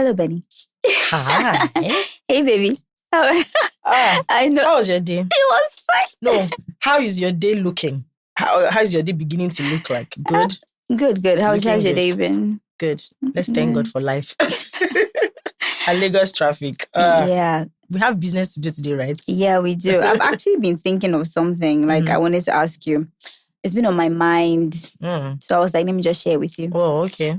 Hello, Benny. Hi. Hey, baby. I know. How was your day? It was fine. No, how is your day looking? How's your day beginning to look like? Good? Good. How's your day been? Good. Let's thank God for life. And Lagos traffic. Yeah. We have business to do today, right? Yeah, we do. I've actually been thinking of something. Like, I wanted to ask you. It's been on my mind. So I was like, let me just share with you. Oh, okay.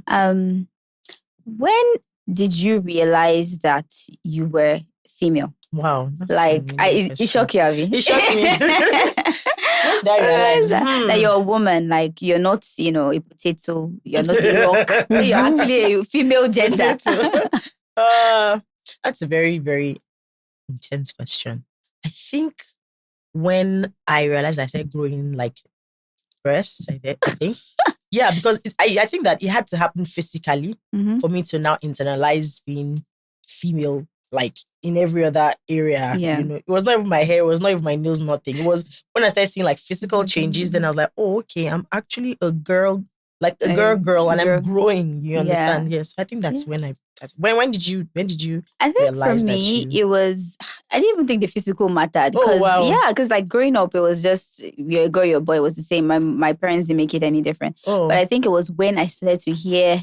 When did you realize that you were female? Wow. Like, it shocked you, Abby? It shocked me. When did I realize that you're a woman, like you're not, a potato, you're not a rock, you're actually a female gender. That's a very, very intense question. I think when I realized I started growing like breasts, I think. Yeah, because I think that it had to happen physically for me to now internalize being female, like in every other area. Yeah. It was not even my hair, it was not even my nails, nothing. It was when I started seeing like physical changes, then I was like, oh, okay, I'm actually a girl, like a girl, and I'm growing. You understand? Yes. I think that's when when did you I think realize for me, it was, I didn't even think the physical mattered. Because like growing up, it was just, you're a girl, you're a boy, it was the same. My parents didn't make it any different. But I think it was when I started to hear,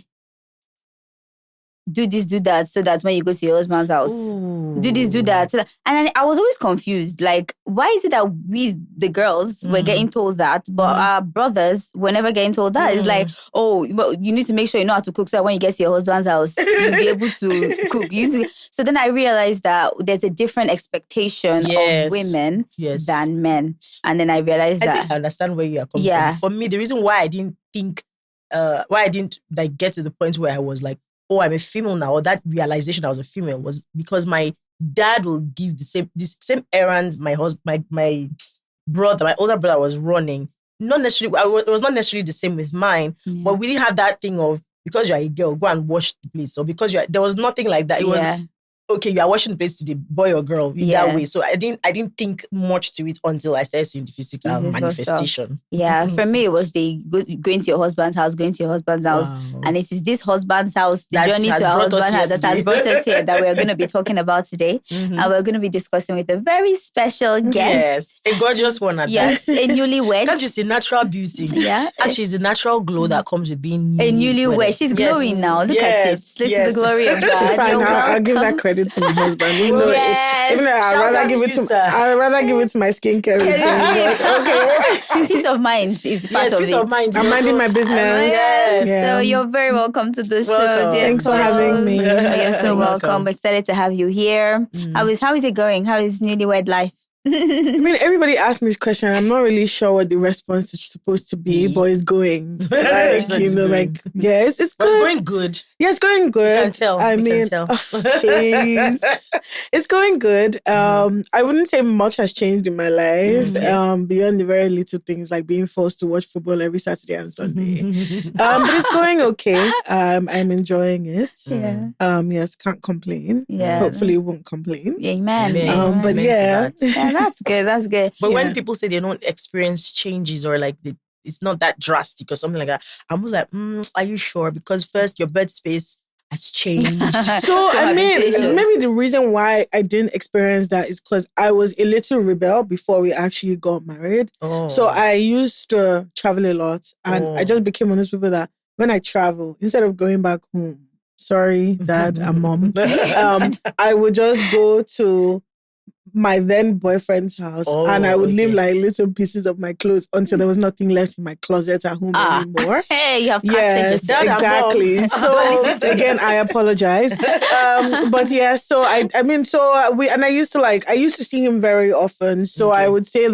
do this, do that, so that when you go to your husband's house, do this, do that. And I was always confused. Like, why is it that we, the girls, were getting told that, but our brothers were never getting told that? It's like, well, you need to make sure you know how to cook, so that when you get to your husband's house, you'll be able to cook. So then I realized that there's a different expectation of women than men. And then I realized that. I think I understand where you are coming from. For me, the reason why I didn't think, why I didn't like get to the point where I was like, oh, I'm a female now, or that realization I was a female was because my dad will give the same errands my husband, my older brother was running. Not necessarily, it was not necessarily the same with mine, but we didn't have that thing of, because you're a girl, go and wash the place. So because there was nothing like that. It was, okay, you are washing the place to the boy or girl in that way. So I didn't think much to it until I started seeing the physical manifestation. Yeah, for me it was going to your husband's house, and it is this husband's house, the journey to our husband's house that has brought us here that we're going to be talking about today. And we're going to be discussing with a very special guest. Yes, a gorgeous one. Yes, a newlywed. Can't you see natural beauty? Yeah, and she's the natural glow that comes with being a newlywed. She's glowing now. Look at it. Let's see the glory of God. I'll give that credit to my husband. Even though I'd rather give it to my skincare routine. Okay. Peace of mind is part of it. Of mind. I'm minding my business. So you're very welcome to the show. Thanks for having me. You're so welcome. We're excited to have you here. How is it going? How is newlywed life? I mean, everybody asked me this question. I'm not really sure what the response is supposed to be, but it's going. It's good. It's going good. Yeah, it's going good. You can tell. It's going good. I wouldn't say much has changed in my life beyond the very little things like being forced to watch football every Saturday and Sunday. But it's going okay. I'm enjoying it. Yes, can't complain. Yeah. Hopefully, won't complain. Amen. But that's good. But when people say they don't experience changes or like it's not that drastic or something like that, I'm always like, are you sure? Because first, your bed space has changed. So, I mean, maybe the reason why I didn't experience that is because I was a little rebel before we actually got married. So I used to travel a lot, and I just became one of those people that when I travel, instead of going back home, sorry, Dad and Mom, I would just go to my then boyfriend's house and I would leave like little pieces of my clothes until there was nothing left in my closet at home anymore. Hey, you have casted yourself. Exactly. So again, I apologize. But yeah, so I used to see him very often. So I would say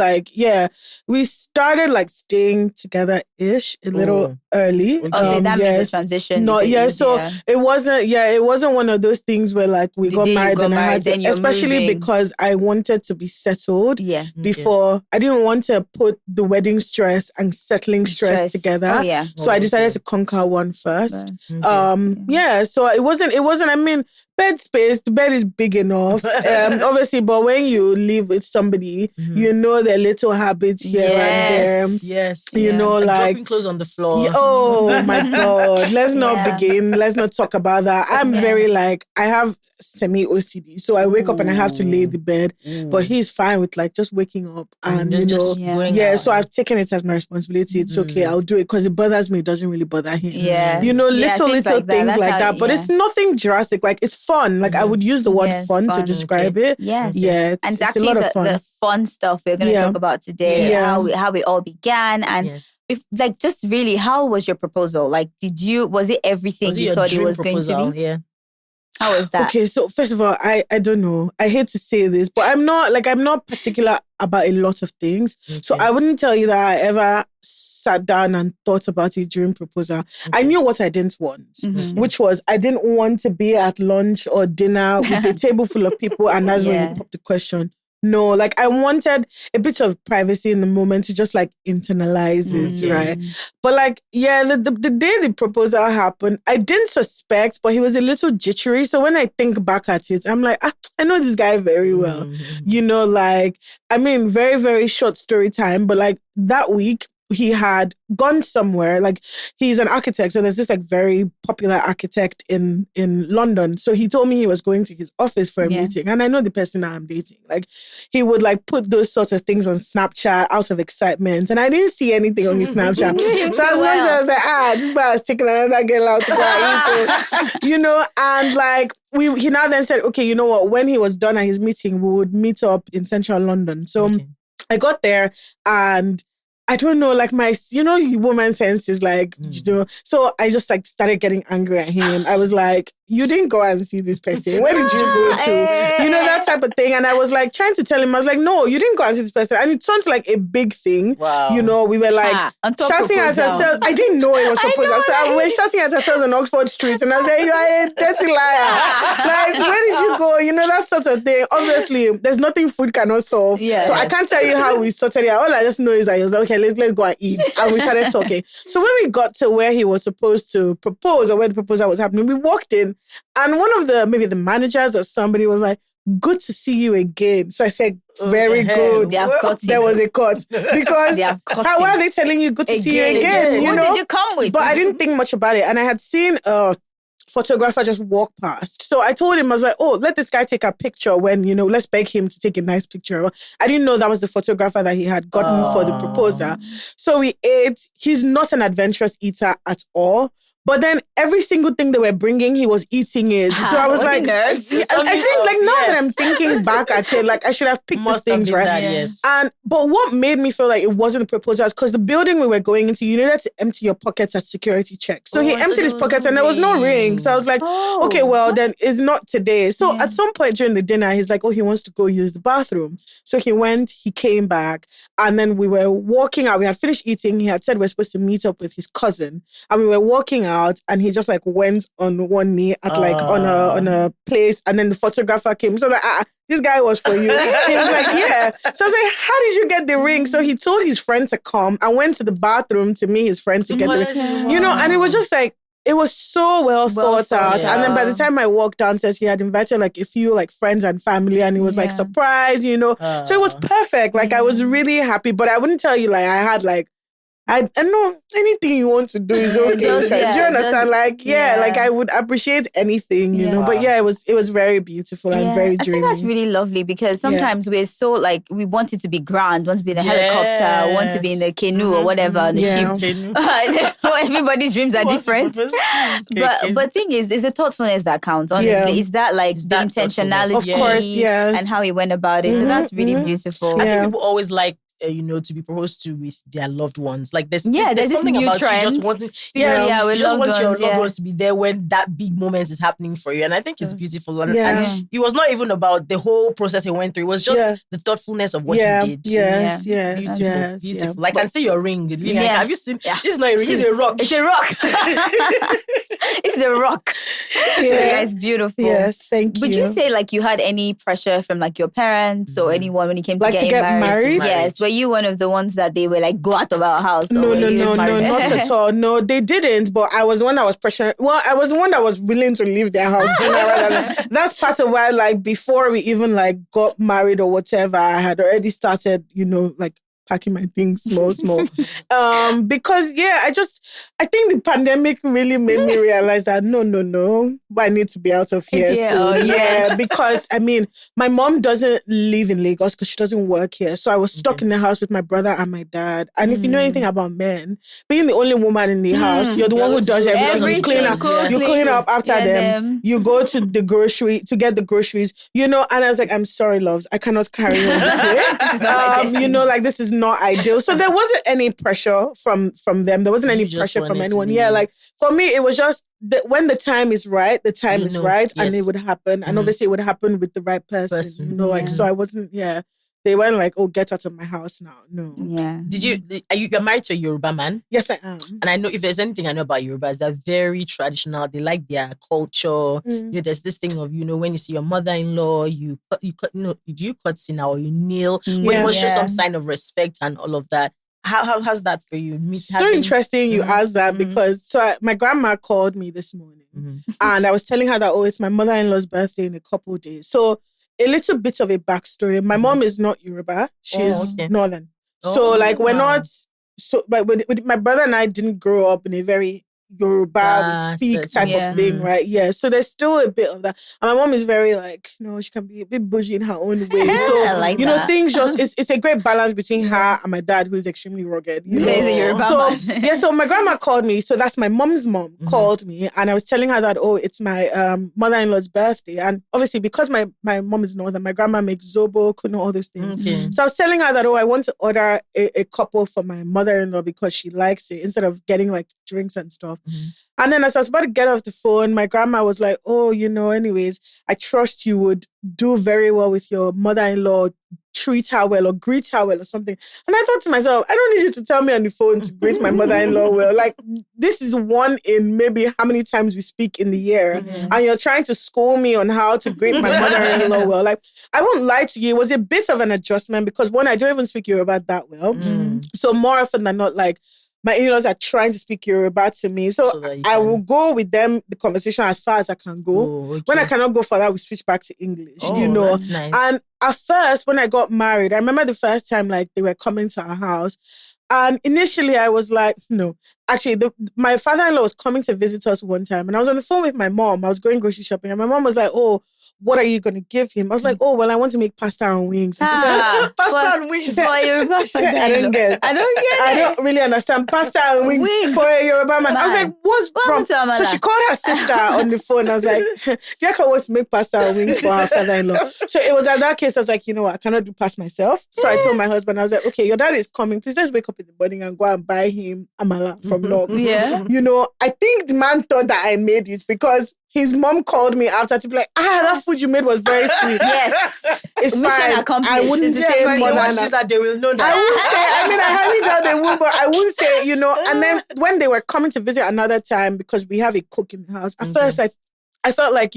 we started like staying together-ish a little early. So that made the transition. It wasn't one of those things where like we got married and I had to, especially because I wanted wanted to be settled before. I didn't want to put the wedding stress and settling stress together. So I decided to conquer one first. So it wasn't, I mean, bed space, the bed is big enough. Obviously, but when you live with somebody, you know their little habits here and there. Yes. You know, and like dropping clothes on the floor. Oh my God. Let's not begin. Let's not talk about that. I'm very like, I have semi-OCD. So I wake up and I have to lay the bed. But he's fine with like just waking up and you know, so I've taken it as my responsibility. It's okay. I'll do it because it bothers me. It doesn't really bother him. You know, little things like that. But it's nothing drastic. Like it's fun. Like I would use the word fun to describe it. Yeah. It's actually a lot of fun. The fun stuff we're going to talk about today. How it all began. And like just really, how was your proposal? Like was it everything you thought it was going to be? Yeah. How was that? Okay, so first of all, I don't know. I hate to say this, but I'm not particular about a lot of things. So I wouldn't tell you that I ever sat down and thought about it during proposal. I knew what I didn't want, which was I didn't want to be at lunch or dinner with a table full of people, and that's when you pop the question. No, like I wanted a bit of privacy in the moment to just like internalize it, right? But like, the day the proposal happened, I didn't suspect, but he was a little jittery. So when I think back at it, I'm like, I know this guy very well. You know, like, I mean, very, very short story time, but like that week, he had gone somewhere, like he's an architect. So there's this like very popular architect in London. So he told me he was going to his office for a meeting. And I know the person that I'm dating. Like he would like put those sorts of things on Snapchat out of excitement. And I didn't see anything on his Snapchat. So as much as I was like, this guy is taking another girl out to go and eat. You know, and like he now then said, okay, you know what? When he was done at his meeting, we would meet up in central London. So I got there and I don't know, like my, woman sense is like, so I just like started getting angry at him. I was like, you didn't go and see this person. Where did you go to? You know, that type of thing. And I was like trying to tell him, I was like, no, you didn't go and see this person. And it turned like a big thing. Wow. You know, we were like shouting at ourselves. I didn't know it was proposal. So we were shouting at ourselves on Oxford Street. And I was like, you are a dirty liar. Like, where did you go? You know, that sort of thing. Obviously, there's nothing food cannot solve. So I can't tell you how we sorted it out. All I just know is that he was like, okay, let's go and eat. And we started talking. So when we got to where he was supposed to propose or where the proposal was happening, we walked in and one of maybe the managers or somebody was like, good to see you again. So I said, very good. There was a cut. Because how are they telling you good to see you again? You know? Who did you come with? But I didn't think much about it. And I had seen photographer just walk past. So I told him, I was like, let this guy take a picture when, let's beg him to take a nice picture. I didn't know that was the photographer that he had gotten for the proposal. So we ate. He's not an adventurous eater at all. But then every single thing they were bringing, he was eating it. So I was like, I think like now that I'm thinking back at it, like I should have picked these things, right? But what made me feel like it wasn't a proposal is because the building we were going into, you needed to empty your pockets at security check. So he emptied his pockets and there was no ring. So I was like, okay, well then it's not today. So at some point during the dinner, he's like, he wants to go use the bathroom. So he went, he came back, and then we were walking out. We had finished eating. He had said we're supposed to meet up with his cousin, and we were walking out. And he just like went on one knee at like on a place, and then the photographer came. So like, this guy was for you. He was like, yeah. So I was like, how did you get the ring? So he told his friend to come and went to the bathroom to meet his friend to get the ring. You know, and it was just like, it was so well thought out. Yeah. And then by the time I walked downstairs, he had invited like a few like friends and family, and he was like surprised, So it was perfect. Like I was really happy, but I wouldn't tell you like I had like, I know anything you want to do is okay. Do you understand? Like, like I would appreciate anything, you know. But it was very beautiful and very dreamy. I think that's really lovely because sometimes we're so like, we want it to be grand, want to be in a helicopter, want to be in a canoe or whatever, the ship. Everybody's dreams are different. But thing is the thoughtfulness that counts, honestly. Is that like the intentionality of course, and how he went about it. So that's really beautiful. I think people always like to be proposed to with their loved ones. Like there's something new about trend. you just wanting, you just want your loved ones to be there when that big moment is happening for you. And I think it's beautiful. And it was not even about the whole process he went through. It was just the thoughtfulness of what he did. Beautiful. Like, I can see your ring, Lilian. Have you seen? This is not a ring. It's a rock. It's a rock. It's the rock. Yeah, it's beautiful. Yes, thank you. Would you say like you had any pressure from like your parents or anyone when you came to like get married? Yes. Were you one of the ones that they were like, go out of our house? No, not at all. No, they didn't. But I was the one that was pressured. Well, I was the one that was willing to leave their house. That's part of why, like, before we even like got married or whatever, I had already started, like packing my things small. Because I think the pandemic really made me realize that no, I need to be out of here soon. Yeah, because I mean, my mom doesn't live in Lagos because she doesn't work here. So I was stuck in the house with my brother and my dad. And if you know anything about men, being the only woman in the house, you're the one who does everything. You clean up after them. You go to the grocery to get the groceries, and I was like, I'm sorry, loves, I cannot carry on this way. Like this is not ideal. So there wasn't any pressure from them. There wasn't any pressure from anyone. Yeah, like for me, it was just when the time is right, is right, and it would happen. And obviously it would happen with the right person. So I wasn't, they weren't like, oh, get out of my house now. No. Yeah. You're married to a Yoruba man? Yes, I am. And I know if there's anything I know about Yorubas, they're very traditional. They like their culture. There's this thing of, when you see your mother-in-law, you cut now or you kneel. But you must show some sign of respect and all of that. How's that for you? So interesting you asked that because my grandma called me this morning and I was telling her that, it's my mother-in-law's birthday in a couple of days. So a little bit of a backstory. My mom is not Yoruba. She's Northern. So like we're not, but my brother and I didn't grow up in a very Yoruba speak type of thing, right? Yeah. So there's still a bit of that. And my mom is very like, she can be a bit bougie in her own way. So, I like things just, it's a great balance between her and my dad, who is extremely rugged. He's a Yoruba man. So my grandma called me. So that's my mom's mom called me. And I was telling her that, it's my mother-in-law's birthday. And obviously because my mom is Northern, my grandma makes zobo, kuno, all those things. Okay. So I was telling her that, I want to order a couple for my mother-in-law because she likes it instead of getting like drinks and stuff. And then as I was about to get off the phone, my grandma was like, anyways, I trust you would do very well with your mother-in-law, treat her well or greet her well or something. And I thought to myself, I don't need you to tell me on the phone to greet my mother-in-law well. Like, this is one in maybe how many times we speak in the year. And you're trying to school me on how to greet my mother-in-law well. Like, I won't lie to you, it was a bit of an adjustment because one, I don't even speak Yoruba that well. So more often than not, like, my in-laws are trying to speak Yoruba to me. So I will go with them, the conversation as far as I can go. When I cannot go further, we switch back to English, That's nice. And at first, when I got married, I remember the first time like they were coming to our house. And initially I was like, no. Actually, my father-in-law was coming to visit us one time and I was on the phone with my mom. I was going grocery shopping and my mom was like, what are you going to give him? I was like, well, I want to make pasta and wings. And she said, pasta and wings? She said, I don't get it. I don't really understand. Pasta and wings for a Yoruba man. I was like, what's wrong? So she called her sister on the phone. I was like, Dieko wants to make pasta and wings for her father-in-law. So it was at that case, I was like, you know what? I cannot do pasta myself. So I told my husband, I was like, okay, your dad is coming. Please let's wake up in the morning and go and buy him amala from Nog. Yeah. I think the man thought that I made it because his mom called me after to be like, that food you made was very sweet. Yes. It's fine. I wouldn't say more than that. They will know that. I wouldn't say, I highly doubt they would, but I wouldn't say, And then when they were coming to visit another time, because we have a cook in the house, at first I felt like,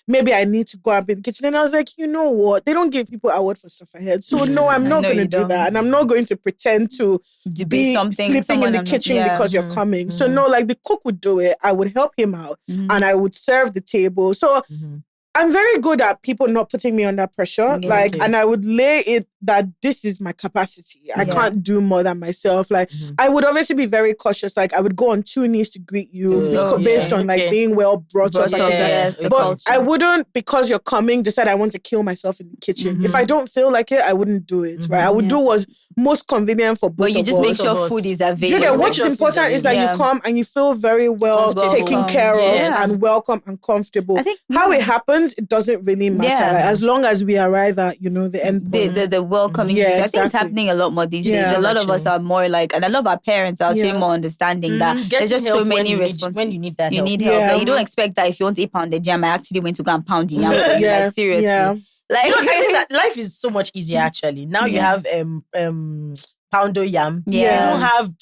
maybe I need to go up in the kitchen. And I was like, you know what? They don't give people award for sufferhead. So no, I'm not going to do that. And I'm not going to pretend to be sleeping in the kitchen because you're coming. So no, like the cook would do it. I would help him out and I would serve the table. So I'm very good at people not putting me under pressure. And I would lay it that this is my capacity. I can't do more than myself. Like, I would obviously be very cautious. Like, I would go on 2 knees to greet you based on like being well brought up. But I wouldn't, because you're coming, decide I want to kill myself in the kitchen. If I don't feel like it, I wouldn't do it. Right? I would do what's most convenient for both of us. But you just make sure food is available. What's important is that you come and you feel very well taken care of and welcome and comfortable. I think how it happens, it doesn't really matter. Like, as long as we arrive at, the end point. The welcoming. I think it's happening a lot more these days. A lot of us are more like, and a lot of our parents are actually more understanding that there's just so many responsibilities. When you need that help. You need help. Like, you don't expect that if you want to pound the jam, I actually went to go and pound the yam for you. Like, seriously. Yeah. Like, I think that life is so much easier actually. Now you have poundo yam. Yeah. We don't have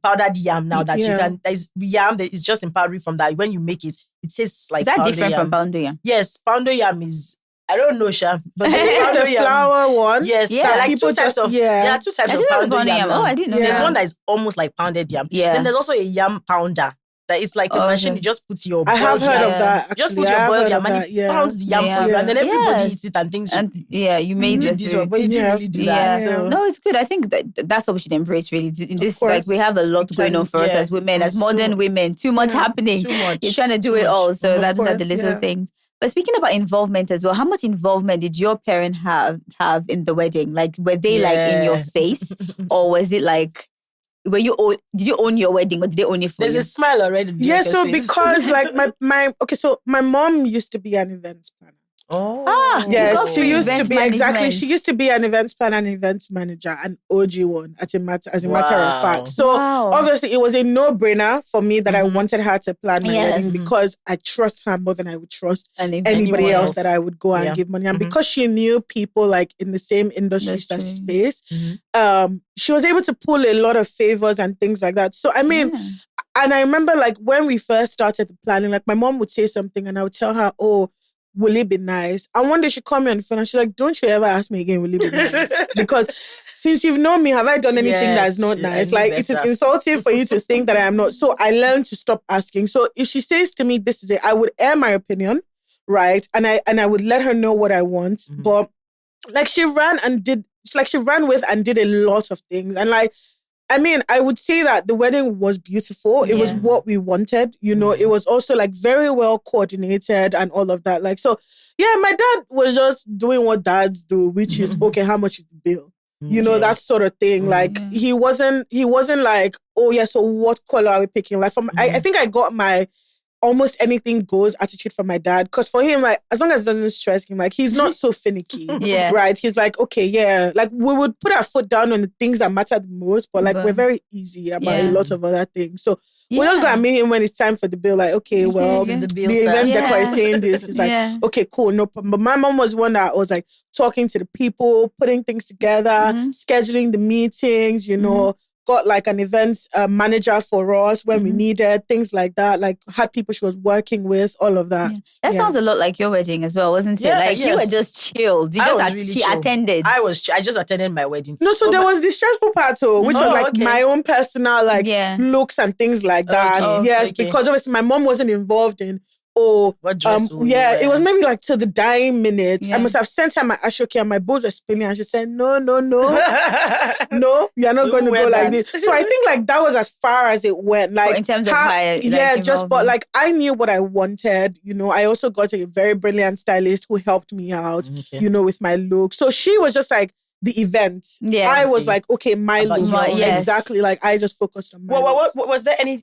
powdered yam now that you can. There's yam that is just in powdery from that. When you make it, it tastes like. Is that different yam. from poundo yam? Yes, poundo yam is. I don't know, Sha, but it's the flour one. Yes, like two types of. Yeah, two types of poundo yam. Oh, I didn't know. There's one that is almost like pounded yam. Yeah. Then there's also a yam pounder. That it's like a machine. You just put your. I have heard of that. Actually. Just put your boiled yam and it pounds the yam for you, and then everybody eats it and things. And you made it this one, but you didn't really do that. So. No, it's good. I think that's what we should embrace. Really, in this like we have a lot going on for us as women, as modern women. Too much happening. Too much. You're trying to do it all. So that's the little things. But speaking about involvement as well, how much involvement did your parents have in the wedding? Like, were they like in your face, or was it like? Did you own your wedding or did they own it for you? There's a smile already. Yeah, so because like my mom used to be an events planner. Oh. Yes, she used to be she used to be an events planner and events manager, an OG one as a matter of fact. So obviously it was a no-brainer for me that I wanted her to plan my wedding because I trust her more than I would trust anybody else that I would go and give money. And because she knew people like in the same industry space, she was able to pull a lot of favors and things like that. So I mean, and I remember like when we first started the planning, like my mom would say something and I would tell her, oh, will it be nice? And one day she called me on the phone and she's like, don't you ever ask me again, will it be nice? Because since you've known me, have I done anything that's not nice? Like, it is insulting for you to think that I am not. So I learned to stop asking. So if she says to me, this is it, I would air my opinion, right? And I would let her know what I want. But like she ran with and did a lot of things. And like, I mean, I would say that the wedding was beautiful. It was what we wanted. You know, it was also like very well coordinated and all of that. Like, so yeah, my dad was just doing what dads do, which is, okay, how much is the bill? You know, that sort of thing. Like he wasn't like, oh yeah, so what color are we picking? Like I think I got my almost anything goes attitude from my dad. Because for him, like, as long as it doesn't stress him, like, he's not so finicky. Right? He's like, okay, yeah. Like, we would put our foot down on the things that matter the most, but like, we're very easy about a lot of other things. So we're just going to meet him when it's time for the bill. Like, okay, well, the event decor is saying this. He's like, okay, cool, no problem. But my mom was one that was like talking to the people, putting things together, scheduling the meetings, you know, got like an events manager for us when we needed, things like that. Like had people she was working with, all of that. That sounds a lot like your wedding as well, wasn't it? Like you were just chilled. She attended. I just attended my wedding. No, so there was the stressful part too, which was like my own personal like looks and things like that. Because obviously my mom wasn't involved in what dress it was maybe like to the dying minute. I must have sent her my ashoke and my bones were spinning and she said, no, no, you're not going to go like this. So I think like that was as far as it went. Like in terms of but like I knew what I wanted. You know, I also got a very brilliant stylist who helped me out, you know, with my look. So she was just like the event. I was like, okay, my look. Exactly. Like I just focused on my look. Was there any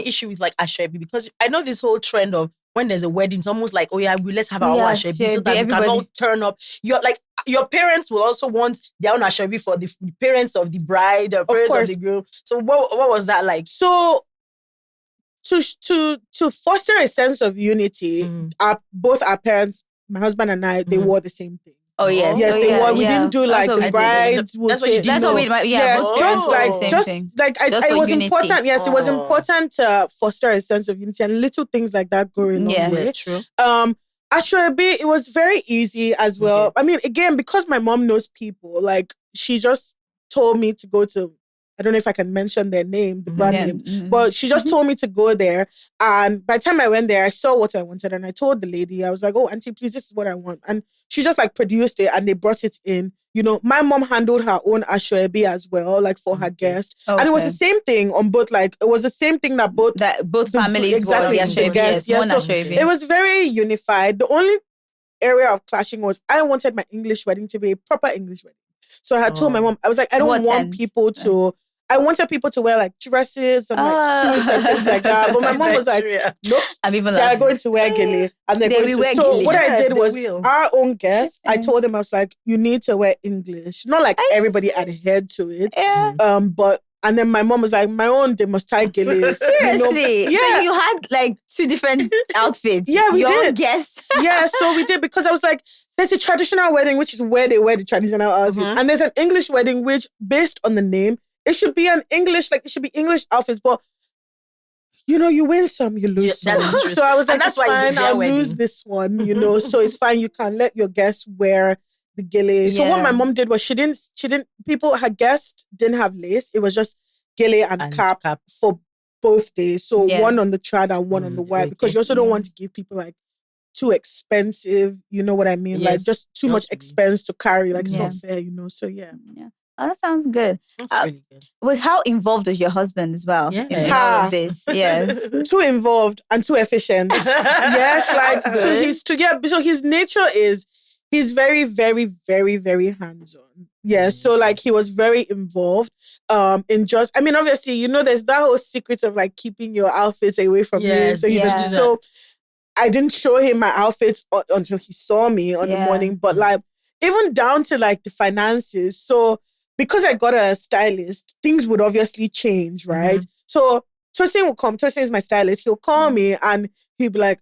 issue with like Asoebi? Because I know this whole trend of when there's a wedding, it's almost like, let's have our own Asoebi so that we can all turn up. You're like, your parents will also want their own Asoebi for the parents of the bride or parents of the groom. So what was that like? So to foster a sense of unity, both our parents, my husband and I, they wore the same thing. Oh yes, they were. We didn't do like the brides. That's what you did. It was important. Yes, it was important to foster a sense of unity and little things like that go a long way. True. Asoebi, it was very easy as well. I mean, again, because my mom knows people, like she just told me to go to. I don't know if I can mention their name, the brand name, but she just told me to go there. And by the time I went there, I saw what I wanted and I told the lady, I was like, oh, auntie, please, this is what I want. And she just like produced it and they brought it in. You know, my mom handled her own Asoebi as well, like for her guests. And it was the same thing on both, like, it was the same thing that both families were the Asoebi. Yes, so it was very unified. The only area of clashing was I wanted my English wedding to be a proper English wedding. So I had told my mom, I was like, I don't want people to... I wanted people to wear like dresses and like suits and things like that. But my mom was like, nope, they're going to wear gele. And they're going to... So what I did was our own guests, I told them, I was like, you need to wear English. Not like everybody adhered to it. But And then my mom was like, my own, they must tie gele. Seriously? Yeah. So you had like 2 different outfits? Yeah, we did. Guess. Yeah, so we did, because I was like, there's a traditional wedding, which is where they wear the traditional outfits. And there's an English wedding, which, based on the name, it should be it should be English outfits, but you win some, you lose some. So I was like, that's fine, I'll lose this one, so it's fine. You can let your guests wear the gele. Yeah. So what my mom did was she didn't, her guests didn't have lace. It was just gele and cap for both days. So one on the trad and one on the white, because you also don't want to give people like too expensive, you know what I mean? Like just too much expense to carry, like it's not fair, so yeah. Oh, that sounds good. That's really good. How involved was your husband as well in all of this? Yes. Too involved and too efficient. Yes, like so his nature is he's very, very, very, very hands-on. Yeah, so like he was very involved in obviously, there's that whole secret of like keeping your outfits away from him. So I didn't show him my outfits until he saw me on the morning, but like even down to like the finances. So because I got a stylist, things would obviously change, right? So Tosin will come. Tosin is my stylist. He'll call me and he'll be like,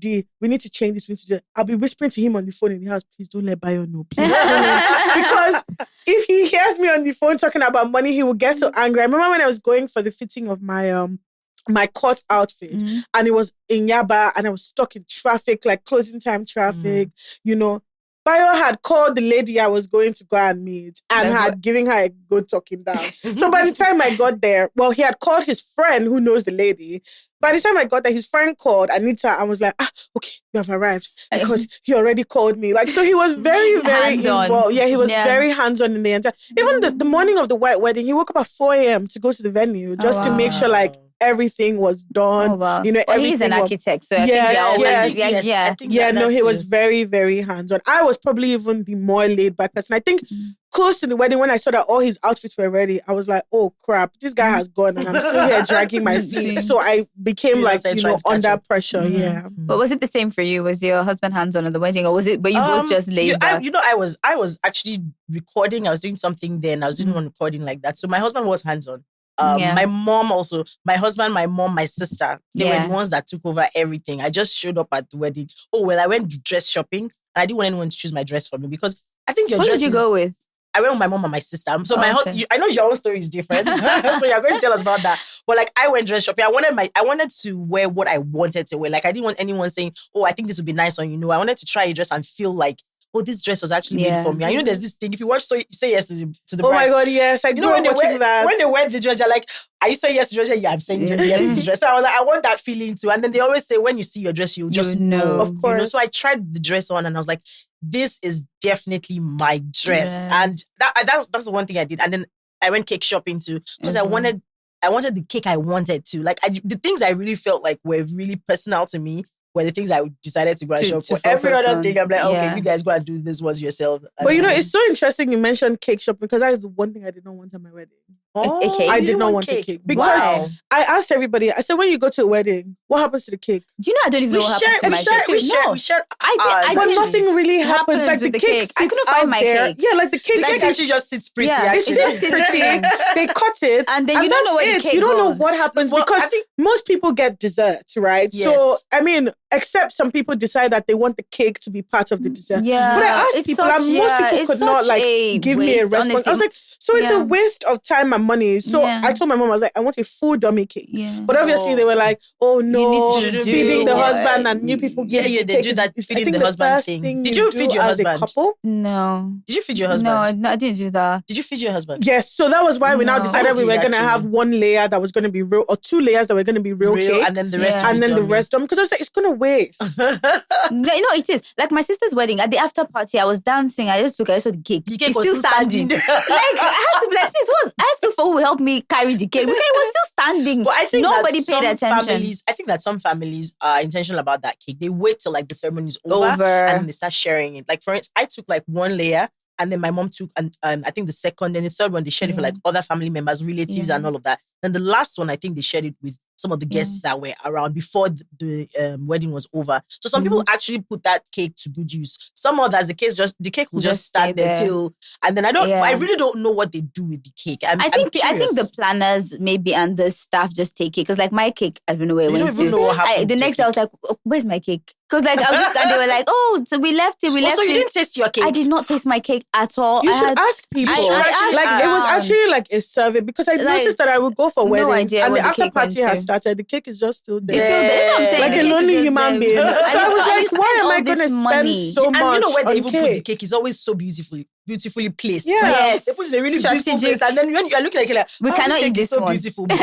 we need to change this. We need to do it. I'll be whispering to him on the phone in the house, please don't let Bayo know. Please don't because if he hears me on the phone talking about money, he will get so angry. I remember when I was going for the fitting of my my court outfit and it was in Yaba and I was stuck in traffic, like closing time traffic, Bayo had called the lady I was going to go and meet and had given her a good talking down. So by the time I got there, he had called his friend who knows the lady. By the time I got there, his friend called Anita and was like, okay, you have arrived because he already called me. Like, so he was very, very involved. Yeah, he was very hands-on in the entire. Even the morning of the white wedding, he woke up at 4 a.m. to go to the venue just to make sure like everything was done. He's an architect, so I think he was very, very hands-on. I was probably even the more laid-back person. I think close to the wedding, when I saw that all his outfits were ready, I was like, oh crap, this guy has gone and I'm still here dragging my feet. So I became under pressure. Yeah. But was it the same for you? Was your husband hands-on at the wedding, or were you both just laid back? I was actually recording. I was doing something then. I was doing one recording like that. So my husband was hands-on. My mom also, my husband, my mom, my sister, they were the ones that took over everything. I just showed up at the wedding. I went dress shopping. And I didn't want anyone to choose my dress for me because I think your dress. Who did you go with? I went with my mom and my sister. So I know your own story is different. So you're going to tell us about that. But like I went dress shopping. I wanted to wear what I wanted to wear. Like I didn't want anyone saying, oh, I think this would be nice on you. I wanted to try a dress and feel like, oh, this dress was actually made for me. And there's this thing. If you watch Say Yes to the Bride. Oh my God, yes. I grew up watching that. When they wear the dress, you're like, are you saying yes to the dress? Yeah, I'm saying yes to the dress. So I was like, I want that feeling too. And then they always say, when you see your dress, you'll just know. Of course. So I tried the dress on and I was like, this is definitely my dress. And that's the one thing I did. And then I went cake shopping too. Because I wanted the cake I wanted to. Like the things I really felt like were really personal to me were the things I decided to go and shop for. Every other thing, I'm like, okay, you guys go and do this ones yourself. But it's so interesting you mentioned cake shopping because that is the one thing I did not want at my wedding. A cake? I did not want a cake. Because I asked everybody, I said, when you go to a wedding, what happens to the cake? Do you know I don't even know what happened to my cake? We shared. But nothing really happens. Like the cake I couldn't find my cake. Yeah, like the cake. The cake actually just sits pretty. Yeah, it just sits pretty. They cut it. And then you don't know where the cake goes. You don't know what happens because I think most people get dessert, right? Yes. So, I mean, except some people decide that they want the cake to be part of the dessert. Yeah. But I asked people, and most people could not give me a response. Honestly. I was like, so it's a waste of time and money. So I told my mom, I was like, I want a full dummy cake. Yeah. But obviously they were like, oh no, feeding the husband and new people. Yeah, they do that feeding the husband thing. Did you feed your husband? Couple? No. Did you feed your husband? No, I didn't do that. Did you feed your husband? Yes. So that was why we now decided we were going to have one layer that was going to be real, or 2 layers that were going to be real cake. And then the rest dummy. Because I was like, it's going to waste. No, it is. Like my sister's wedding, at the after party, I was dancing. I just saw the cake. The cake it's was still standing. Like, I had to be like, I had to who help me carry the cake. The cake was still standing. But I think nobody paid attention. I think that some families are intentional about that cake. They wait till like the ceremony is over and they start sharing it. Like for instance, I took like 1 layer and then my mom took and I think the second and the third one they shared it for like other family members, relatives and all of that. Then the last one, I think they shared it with some of the guests that were around before the wedding was over. So some people actually put that cake to good use. Some others, the cake will just stand there till, and then I really don't know what they do with the cake. I think the planners maybe and the staff just take it, because like my cake, I don't know where it went to. Don't even know what happened. The next day I was like, where's my cake? Because like I was just, and they were like, oh, so we left it. So you didn't taste your cake? I did not taste my cake at all. You should ask people. It was actually like a survey, because I noticed that I would go for weddings and the after party has started. The cake is just still there. It's still there. That's what I'm saying. Like a lonely human being. So I was like, why am I going to spend so much on cake? And you know where they even put the cake is always so beautifully placed. Yes. They put it in a really beautiful place. And then when you're looking at it, like, we cannot eat this so one. Beautiful, but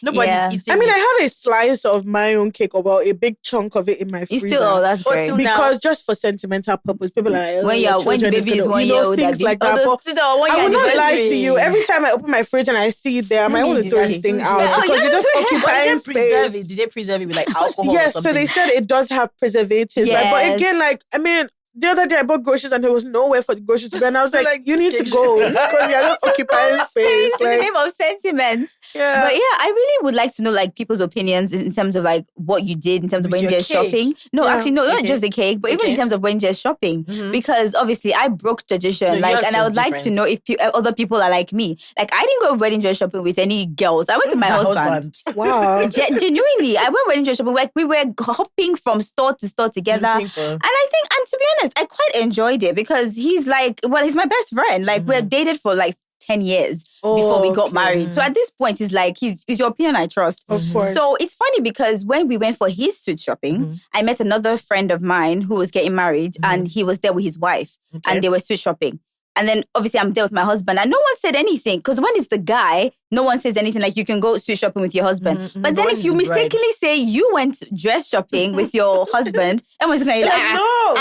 nobody's eating. I mean, I have a slice of my own cake, about a big chunk of it in my freezer. That's great. Because just for sentimental purpose, people are like, when the baby is 1 year old, things like that. I will not lie to you. Every time I open my fridge and I see it there, I might want to throw this thing out, because it just occupies space. Did they preserve it with like alcohol? Yes, or something? So they said it does have preservatives. Yes. But again, like, I mean, the other day I bought groceries and there was nowhere for the groceries to be. And I was like, you need to go, because you're not occupying space. In the name of sentiment. Yeah. But I really would like to know like people's opinions in terms of like what you did in terms of when you're shopping. No, actually, no, not just the cake, but even in terms of when you're shopping. Because obviously I broke tradition. And I would like to know if other people are like me. Like I didn't go wedding dress shopping with any girls. I went to my husband. Wow. Genuinely, I went wedding dress shopping. Like we were hopping from store to store together. And to be honest, I quite enjoyed it, because he's my best friend. Like we're dated for like 10 years before we got married. So at this point, he's like, he's your opinion I trust. Of course. So it's funny, because when we went for his suit shopping, I met another friend of mine who was getting married, and he was there with his wife, and they were suit shopping. And then obviously I'm there with my husband, and no one said anything, because when it's the guy, no one says anything. Like you can go suit shopping with your husband. But then if you mistakenly say you went dress shopping with your husband, everyone's going to be like, no.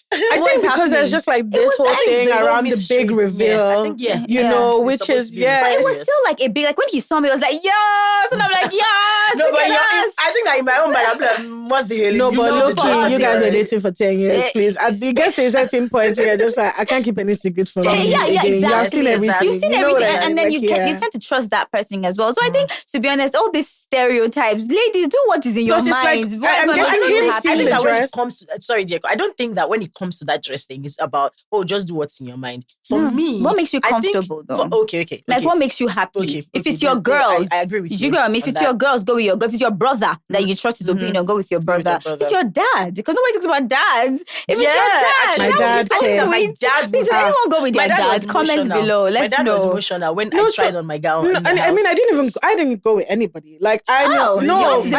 I think because there's just like this whole thing around the big reveal, you know, which is, But it was still like a big, like when he saw me, I was like, yes! And I'm like, yes! No, but I think that in my own mind, I'm like, what's the hell? No, but look, you guys were dating for 10 years, please. It gets to a certain point where you're just like, I can't keep any secrets from you. Yeah, exactly. You've seen everything. You've seen everything, and then you tend to trust that person as well. So I think, to be honest, all these stereotypes, ladies, do what is in your mind. I think that when it comes to, sorry, Dieko, I don't think that when it comes to that dress thing, it's about, just do what's in your mind. For me, what makes you comfortable though? Okay. Like what makes you happy? If it's your girls, I agree with you. You go. If it's your girls, go with your girl. If it's your brother that you trust his opinion, go with your brother. If it's your dad, because nobody talks about dads. If it's your dad, my dad. Please, anyone go with their dad? Comment below. Let's know. My dad was emotional when I tried on my gown. I mean, I didn't go with anybody. Like I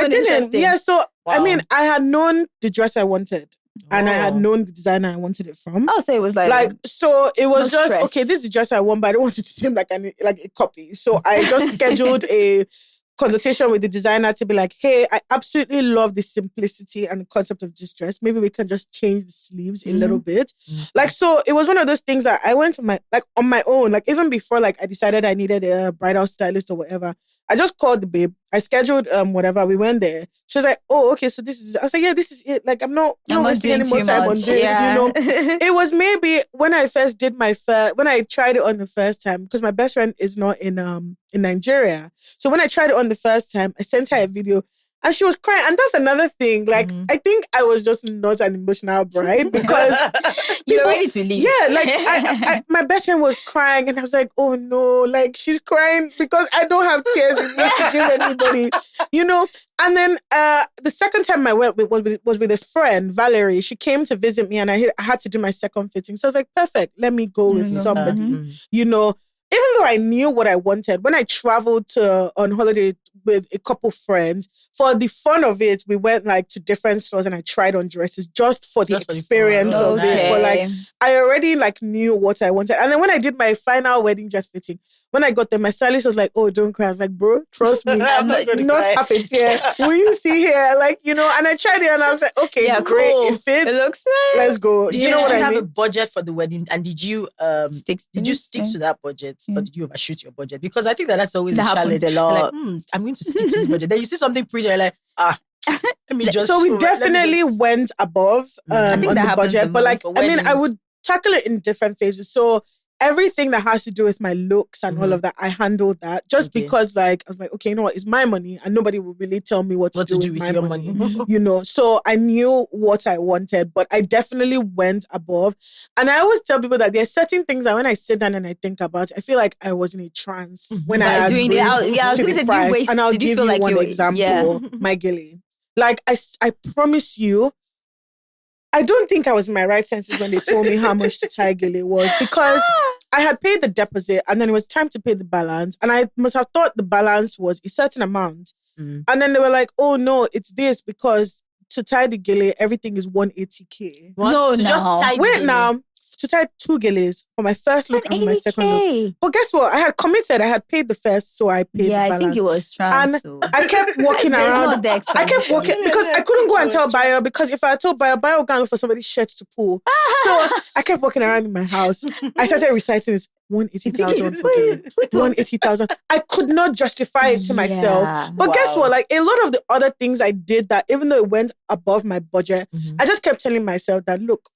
didn't. Yeah, so I mean, I had known the dress I wanted. And I had known the designer I wanted it from. Oh, so it was like so it was just stress. Okay, this is the dress I want, but I don't want it to seem like a copy. So I just scheduled a consultation with the designer to be like, hey, I absolutely love the simplicity and the concept of this dress. Maybe we can just change the sleeves a little bit. Like, so it was one of those things that I went to on my own, like even before I decided I needed a bridal stylist or whatever. I just called the babe. I scheduled whatever. We went there. She was like, oh, okay, so this is it. I was like, yeah, this is it. Like, I'm not wasting any more time on this, you know. It was maybe when I first did when I tried it on the first time, because my best friend is not in Nigeria. So when I tried it on the first time, I sent her a video and she was crying. And that's another thing. Like, I think I was just not an emotional bride, because you were ready to leave. Yeah, like I my best friend was crying and I was like, oh no, like she's crying because I don't have tears in me to give anybody, you know. And then the second time I went was with a friend, Valerie. She came to visit me and I had to do my second fitting. So I was like, perfect, let me go with somebody, you know. Even though I knew what I wanted, when I traveled on holiday with a couple friends, for the fun of it, we went to different stores and I tried on dresses just for the experience of it. But I already knew what I wanted. And then when I did my final wedding dress fitting, when I got there, my stylist was like, oh, don't cry. I was like, bro, trust me, I'm not half a tear. Will you see here? And I tried it and I was like, okay, great. It fits. It looks nice. Let's go. Did you know what I mean? Have a budget for the wedding? And did you stick to that budget? Or did you overshoot your budget? Because I think that's always a challenge. A lot. Like, I'm going to stick to this budget. Then you see something pretty, you're like, let me just. So we definitely went above on the budget. But I would tackle it in different phases. So everything that has to do with my looks and all of that, I handled that just because like, I was like, okay, you know what, it's my money and nobody will really tell me what to do with my money. You know, so I knew what I wanted, but I definitely went above. And I always tell people that there's certain things that when I sit down and I think about, I feel like I was in a trance when I agreed to the price. And I'll give you one example, my gilly. Like, I promise you, I don't think I was in my right senses when they told me how much the tie gilly was, because I had paid the deposit and then it was time to pay the balance. And I must have thought the balance was a certain amount. And then they were like, oh no, it's this, because to tie the gilly, everything is 180K. What? No, to just tie the gilly. Now, to tie 2 gillies for my first look and my second look. But guess what? I had committed. I had paid the first, so I paid the balance. I think it was trans. And I kept walking around. I kept walking because I couldn't go and tell buyer, because if I told buyer would go for somebody's shirt to pull. So I kept walking around in my house. I started reciting this 180,000 for gilly. 180,000. I could not justify it to myself. But guess what? Like, a lot of the other things I did that, even though it went above my budget, I just kept telling myself that, look,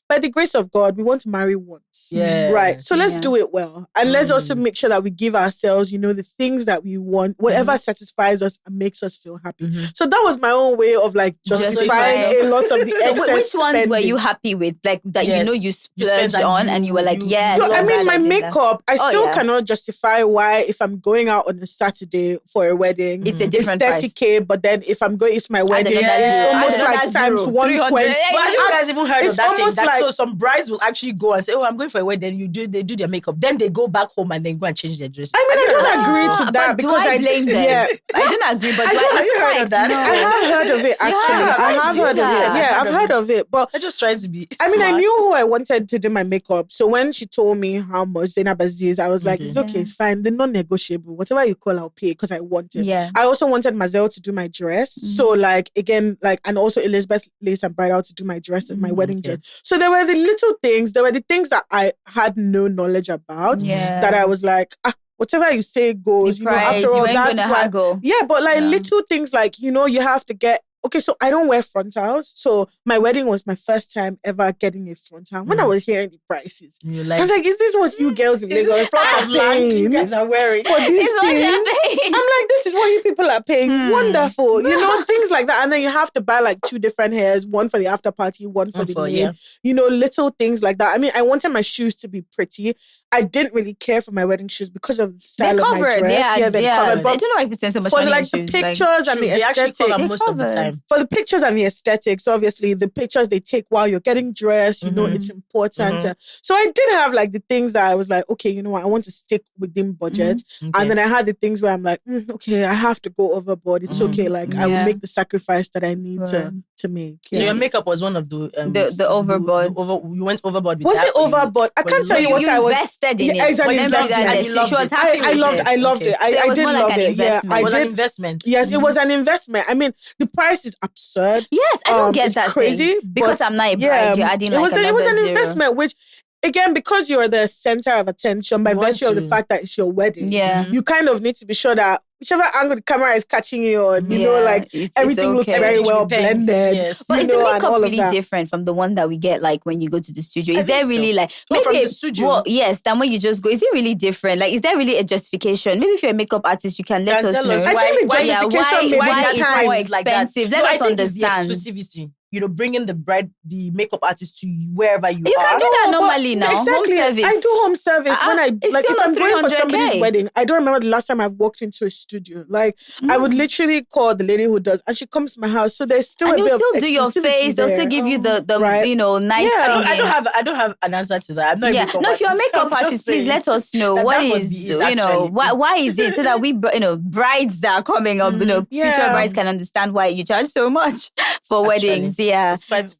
by the grace of God, we want to marry once. Right. So let's do it well. And let's also make sure that we give ourselves, you know, the things that we want, whatever satisfies us and makes us feel happy. So that was my own way of like justifying a lot of the excess which spending. Ones were you happy with? Like that, you know, you splurged on and you were like, yes. So, I mean, my makeup, I still cannot justify why if I'm going out on a Saturday for a wedding, it's a different it's 30K, but then if I'm going, it's my wedding, it's almost like times 120. But have you guys even heard of that thing? So some brides will actually go and say, oh, I'm going for a wedding. They do their makeup. Then they go back home and then go and change their dress. I mean, I don't agree to that because I blame them. Yeah. I don't agree, but have you heard of that? No. I have heard of it, actually. I have heard of it. Yeah, I've heard of it. But I just tried to be I mean, I knew who I wanted to do my makeup. So when she told me how much Zainab Aziz, I was like, it's okay, it's fine. They're non-negotiable. Whatever you call, I'll pay because I want it. Yeah. I also wanted Mazel to do my dress. So like, again, like, and also Elizabeth Lace and Bridal to do my dress and my wedding dress. So there were the little things, there were the things that I had no knowledge about that I was like, whatever you say goes. The price, you know, after all, you ain't gonna haggle. Yeah, but like little things like, you know, you have to get. Okay, so I don't wear frontals. So my wedding was my first time ever getting a frontal. When I was hearing the prices, I was like, is this what you girls in Lagos are paying? You guys are wearing for this thing? I'm like, this is what you people are paying. Wonderful. You know, things like that. And then you have to buy like 2 different hairs, one for the after party, one for the main. You know, little things like that. I mean, I wanted my shoes to be pretty. I didn't really care for my wedding shoes because of the style of my dress. Yeah, they're covered. But I don't know why people spend so much money on shoes. For like the pictures and the aesthetics. They actually most of the time. For the pictures and the aesthetics, obviously, the pictures they take while you're getting dressed, you know, it's important. So I did have like the things that I was like, okay, you know what, I want to stick within budget. And then I had the things where I'm like, okay, I have to go overboard. It's okay. Like, I will make the sacrifice that I need to make. Yeah. So your makeup was one of the overboard. You went overboard with was that. Was it overboard? I can't tell you what I was. You invested in it. It's an investment. She was happy with it. I loved it. I did love it. Yeah, it was an investment. Yes, it was an investment. I mean, the price is absurd. Yes, I don't get that crazy thing. Because I'm not a bride, you're adding like it was an investment, which again, because you're the center of attention by virtue of the fact that it's your wedding, you kind of need to be sure that whichever angle the camera is catching you on, you know, like everything looks very well blended. Yes. But is the makeup really different from the one that we get like when you go to the studio? Is there really like maybe from the studio? Well, yes, than when you just go. Is it really different? Like, is there really a justification? Maybe if you're a makeup artist, you can let us know. I think the justification why it's more expensive. Let us understand. The exclusivity. You know, bringing the makeup artist to wherever you are. You can do that normally now. Exactly. Home service. I do home service when I like if I'm going for somebody's 300K. wedding. I don't remember the last time I've walked into a studio. Like I would literally call the lady who does, and she comes to my house. So there's still and a bit of they'll still do your face. They'll still give you the you know, nice thing. I don't have an answer to that. I'm not. Yeah. No, if you're a makeup artist, please let us know what is you know why is it so that we brides that are coming up, you know, future brides can understand why you charge so much for weddings. Yeah. But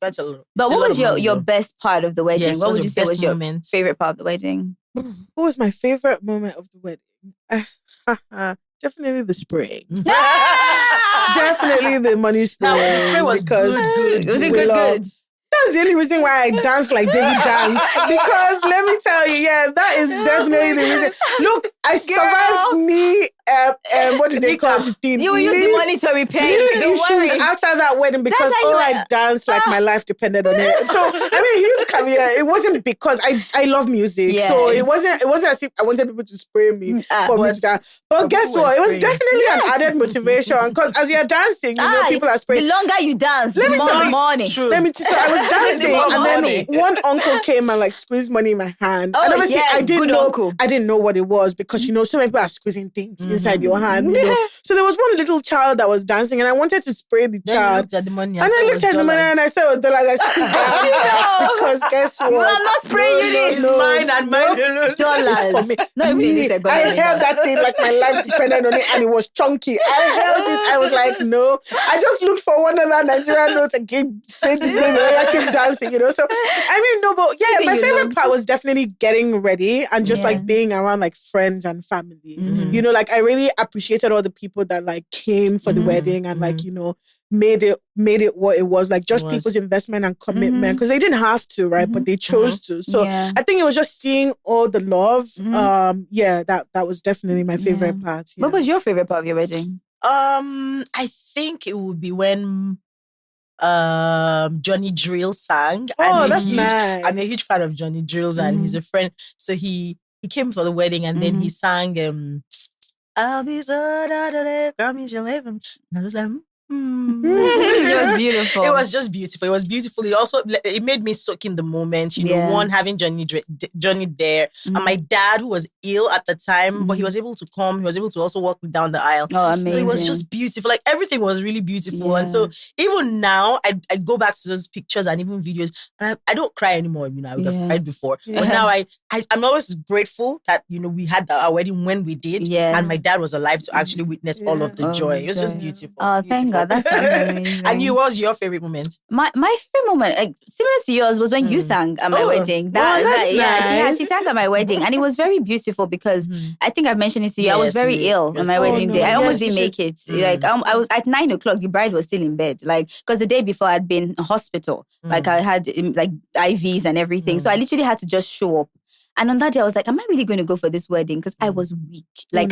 what was your best part of the wedding? Yes, what would you say was your favorite part of the wedding? What was my favorite moment of the wedding? Definitely the spraying. Definitely the money spraying. The spray was good. Was it good? That's the only reason why I dance like David dance. Because let me tell you, that is definitely the reason. Look, I survived me what do they call the thing? You will use the money to repair it. Don't worry. After that wedding because I danced like my life depended on it. So I mean, huge career. It wasn't because I love music. Yes. So it wasn't as if I wanted people to spray me for me to dance. But guess what? It was definitely an added motivation because as you're dancing, you know, people are spraying. The longer you dance, the more money. Let me tell you, so I was dancing and then one uncle came and like squeezed money in my hand. And obviously I didn't know what it was because, you know, so many people are squeezing things inside your hand. You know? So there was one little child that was dancing and I wanted to spray the child. You looked at the money and I looked at the money and I said it was dollars. I squeezed because guess what? I'm not spraying you this. It's mine and mine. Dollars. For me. No, I held that thing like my life depended on it and it was chunky. I held it. I was like, no. I just looked for one other Nigerian note and keep saying the thing. I keep dancing, you know. So, I mean, no, but yeah, my favorite part was definitely getting ready and just like being around like friends and family. You know, like I really appreciated all the people that like came for the wedding and like, you know, made it what it was, like just people's investment and commitment because they didn't have to, right? But they chose to. So I think it was just seeing all the love. That was definitely my favorite part. What was your favorite part of your wedding? I think it would be when Johnny Drill sang. That's nice. I'm a huge fan of Johnny Drills and he's a friend. So he came for the wedding and then he sang I'll be so promise you'll have him. And I was like, It was beautiful. It was just beautiful. It was beautiful. It made me soak in the moment. You know, one having Johnny there, and my dad who was ill at the time, but he was able to come. He was able to also walk me down the aisle. Oh, amazing! So it was just beautiful. Like everything was really beautiful. And so even now, I go back to those pictures and even videos, and I don't cry anymore. You know, I would have cried before, but now I'm always grateful that you know we had our wedding when we did, and my dad was alive to actually witness all of the joy. It was just beautiful. Oh, thank God. That's amazing. And what was your favorite moment? My favorite moment, similar to yours, was when you sang at my wedding. She sang at my wedding, and it was very beautiful because I think I mentioned it to you. I was very ill on my wedding day. I almost didn't make it. Like I was at 9:00. The bride was still in bed. Like because the day before I'd been in hospital. Like I had like IVs and everything. So I literally had to just show up. And on that day, I was like, am I really going to go for this wedding? Because I was weak.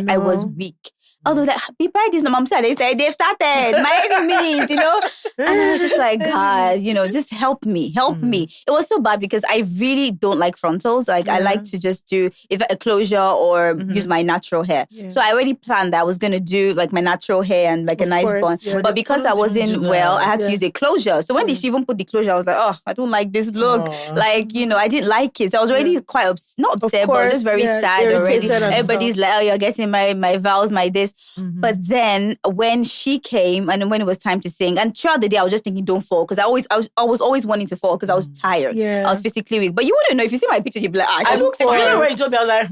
I was weak. Although that happy bride is no mom said, they said they've started my enemies, you know. And I was just like, God, you know, just help me. It was so bad because I really don't like frontals. Like I like to just do a closure or use my natural hair. So I already planned that I was gonna do like my natural hair and like a nice bun. But because I wasn't well, I had to use a closure. So when she even put the closure, I was like, oh, I don't like this look. Like, you know, I didn't like it. So I was already quite not upset, but just very sad already. Everybody's like, oh, you're getting my vows, my this. But then when she came and when it was time to sing, and throughout the day I was just thinking, don't fall, because I was always wanting to fall because I was tired. I was physically weak. But you wouldn't know if you see my picture, you'd be like, I look for it. When you told me, I was like,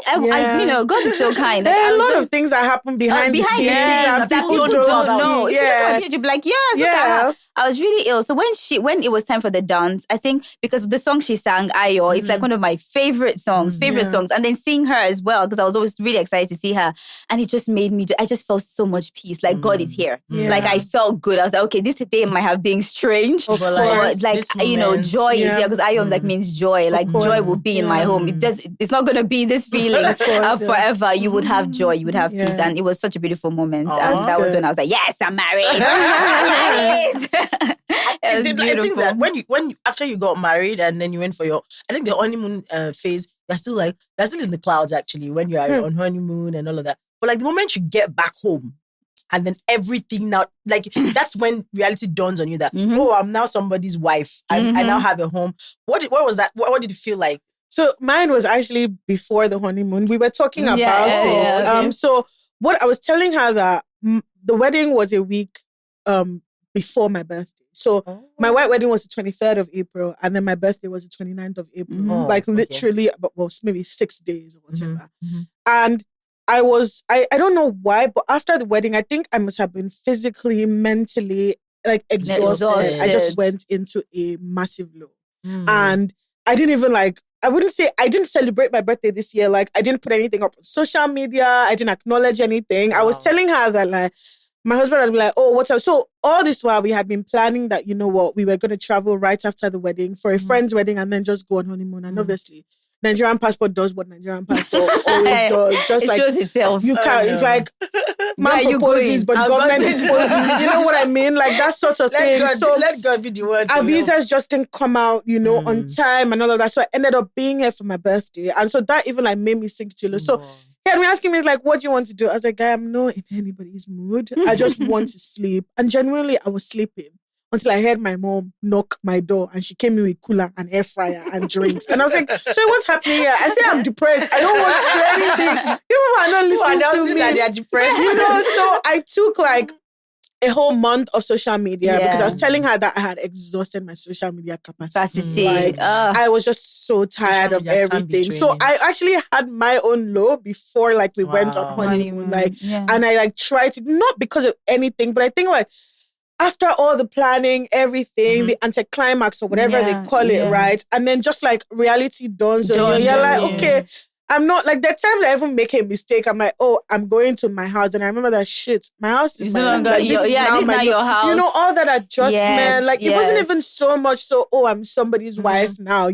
I you know, God is so kind. Like, there are a lot of things that happen behind the scenes that people don't know. If you look at me, you'd be like, look at her. I was really ill. So when it was time for the dance, I think because the song she sang, Ayo, it's like one of my favorite songs. And then seeing her as well, because I was always really excited to see her. And it just made me, I just felt so much peace. Like God is here. Like I felt good. I was like, okay, this day might have been strange. But like, you know, joy is here. Because Ayo like means joy. Like joy will be in my home. It's not going to be this feeling forever. You would have joy. You would have peace. And it was such a beautiful moment. And that was when I was like, yes, I'm married. I think that when after you got married and then you went for the honeymoon phase, you're still in the clouds actually when you're on honeymoon and all of that. But like the moment you get back home and then everything now, like that's when reality dawns on you that, I'm now somebody's wife. I now have a home. What was that? What did it feel like? So mine was actually before the honeymoon. We were talking about it. Okay. So what I was telling her that the wedding was a week before my birthday. So my white wedding was the 23rd of April and then my birthday was the 29th of April. Literally, maybe 6 days or whatever. And I don't know why, but after the wedding, I think I must have been physically, mentally, like exhausted. I just went into a massive low. And I didn't even I didn't celebrate my birthday this year. Like I didn't put anything up on social media. I didn't acknowledge anything. I was telling her that like, my husband would be like, oh, what's up? So all this while we had been planning that, you know what, we were going to travel right after the wedding for a friend's wedding and then just go on honeymoon. And obviously Nigerian passport does what Nigerian passport always does. Just it shows itself. You can't. It's like man proposes, but government disposes. You know what I mean? Like that sort of thing. Let God be the one. Our visas just didn't come out, on time and all of that. So I ended up being here for my birthday, and so that even like made me sink to lose. So he had me asking me like, "What do you want to do?" I was like, "I'm not in anybody's mood. I just want to sleep." And genuinely, I was sleeping until I heard my mom knock my door, and she came in with cooler and air fryer and drinks. And I was like, "So what's happening here?" I said, "I'm depressed. I don't want to do anything. People are not listening to me." That they are depressed. So I took like a whole month of social media because I was telling her that I had exhausted my social media capacity. Like, I was just so tired of everything. So I actually had my own low before like we went on honeymoon. And I like tried to, not because of anything, but I think like after all the planning, everything, the anticlimax or whatever they call it, right? And then just like reality dawns on you. You're like, okay, I'm not, like, there are times I even make a mistake. I'm like, oh, I'm going to my house. And I remember that shit. My house is my longer, this is now your house. You know, all that adjustment. It wasn't even so much so, oh, I'm somebody's wife now,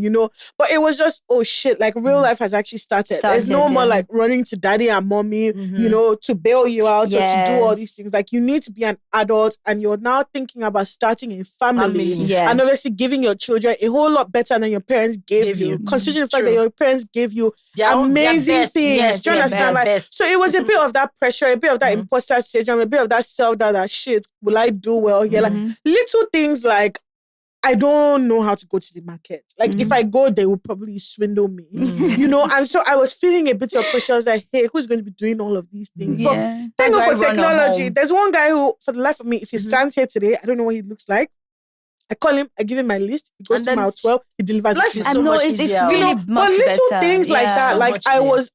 But it was just, oh, shit. Like, real life has actually started. There's no more, like, running to daddy and mommy, to bail you out or to do all these things. Like, you need to be an adult, and you're now thinking about starting a family. And obviously giving your children a whole lot better than your parents gave you. Considering the fact that your parents gave you amazing things. Do you understand? Like, so it was a bit of that pressure, a bit of that imposter syndrome, a bit of that self-doubt, that shit, will I do well? Yeah, like little things like, I don't know how to go to the market. Like, if I go, they will probably swindle me, And so I was feeling a bit of pressure. I was like, hey, who's going to be doing all of these things? But thank God for technology. There's one guy who, for the life of me, if he stands here today, I don't know what he looks like. I call him, I give him my list. He goes to my 12, he delivers life it. Is so much easier. It's really much but little better. things like that. Like I was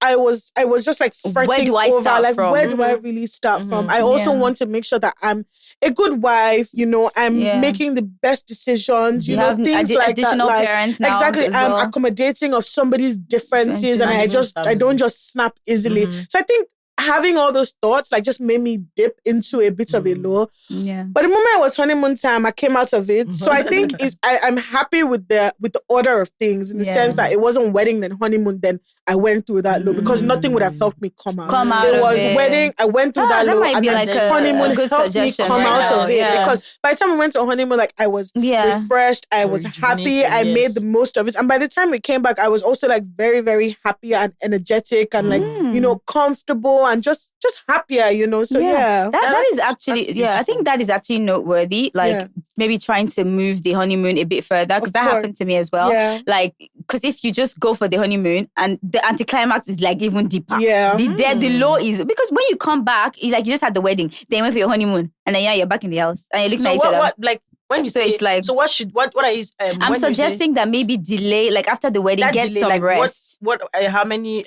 just like fretting where do I over, start like from? where do I really start from? I also want to make sure that I'm a good wife, I'm making the best decisions, you have things like additional that. Like, parents now. Exactly. I'm accommodating of somebody's differences, and I don't just snap easily. So I think having all those thoughts like just made me dip into a bit of a low. Yeah. But the moment I was honeymoon time, I came out of it. So I think I'm happy with the order of things in the sense that it wasn't wedding then honeymoon, then I went through that low because nothing would have helped me come out. It was wedding, I went through that low, and then like honeymoon a good helped me come out of it. Because by the time we went to honeymoon, like I was refreshed, I was happy, I made the most of it. And by the time we came back, I was also like very, very happy and energetic and like, comfortable and just happier, So that is actually, I think that is actually noteworthy. Like maybe trying to move the honeymoon a bit further, because that happened to me as well. Yeah. Like, because if you just go for the honeymoon and the anticlimax is like even deeper. Yeah. The low is, because when you come back, it's like you just had the wedding, then you went for your honeymoon, and then you're back in the house and you're looking at each other. What, like, when you say, it's like, so what are you? I'm suggesting that maybe delay, like after the wedding, get some like rest. How many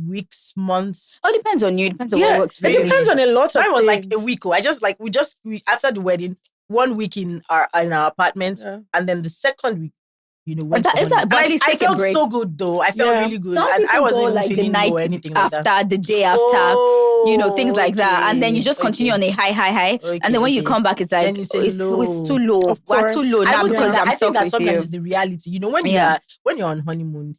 weeks, months? Oh, it depends on you. It depends on what works for you. It depends on a lot of things. Mine was like a week. I just like we after the wedding, 1 week in our apartment, and then the second week, went I felt so good though. I felt really good, and I wasn't even feeling low or anything like that. After the day after, things like that, and then you just continue on a high, and then when you come back, it's like it's too low. We're too low now because I'm stuck with you. I think that sometimes is the reality. When you're on honeymoon,